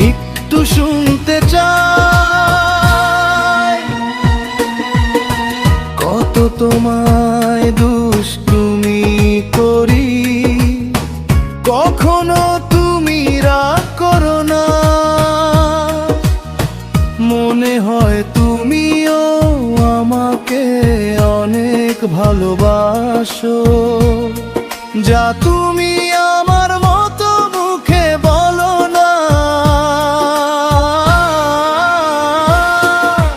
একটু শুনতে চাই। কত তোমায় দুষ্টুমি করি, কখনো তুমি রাগ করো না। মনে হয় তুমিও আমাকে অনেক ভালোবাসো, যা তুমি আমার মতো মুখে বলো না।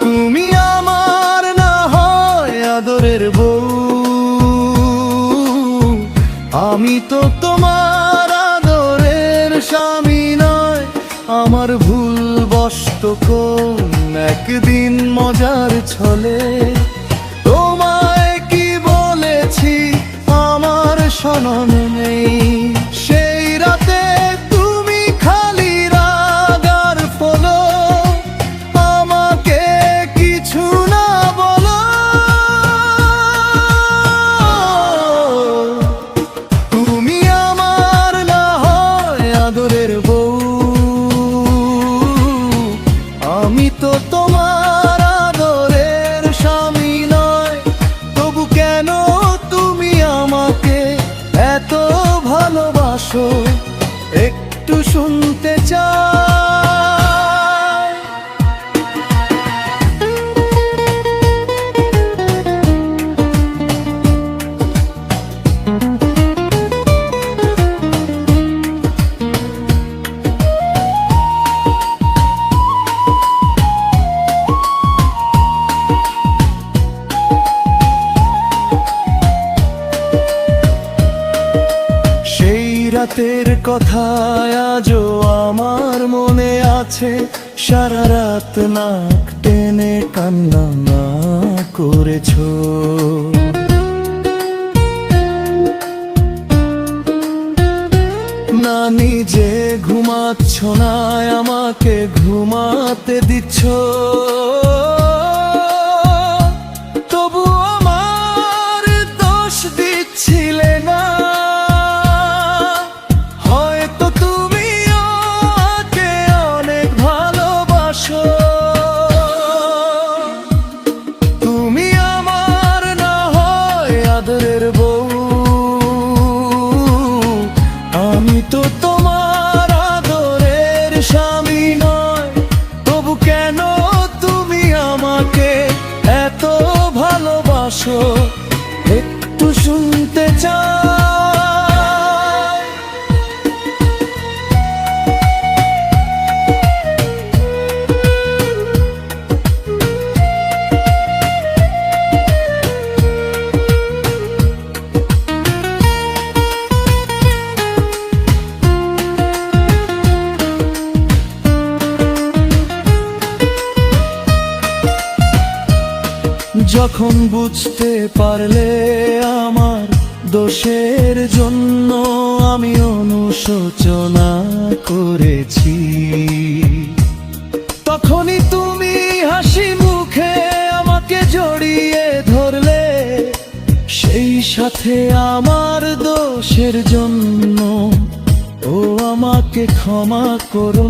তুমি আমার না হয় আদরের বউ, আমি তো তোমার আদরের স্বামী নয়। আমার ভুল বশত কোন একদিন মজার ছলে তোমায় কি বলেছি আমার স্মরণে নেই। সেই রাতে তুমি খালি রাগ আর ফলো, আমাকে কিছু না বলো। তুমি আমার না হয় আদরের বউ, আমি তো তোমার আদরের স্বামী নয়। তবু কেন তুমি আমাকে এত ভালোবাসো, একটু শুনতে চাই। রাতের কথা আজও আমার মনে আছে, সারা রাত নাক টেনে কান্না না করেছো। না নিজে ঘুমাচ্ছ না, আমাকে ঘুমাতে দিচ্ছ। তবু আমার দোষ দিচ্ছিলে না। তুমি আমার না হয় আদরের বউ, আমি তো তোমার আদরের স্বামী নয়। তবু কেন তুমি আমাকে এত ভালোবাসো, একটু শুনতে চাই। যখন বুঝতে পারলে আমার দোষের জন্য আমি অনুশোচনা করেছি, তখনই তুমি হাসি মুখে আমাকে জড়িয়ে ধরলে। সেই সাথে আমার দোষের জন্য ও আমাকে ক্ষমা করো।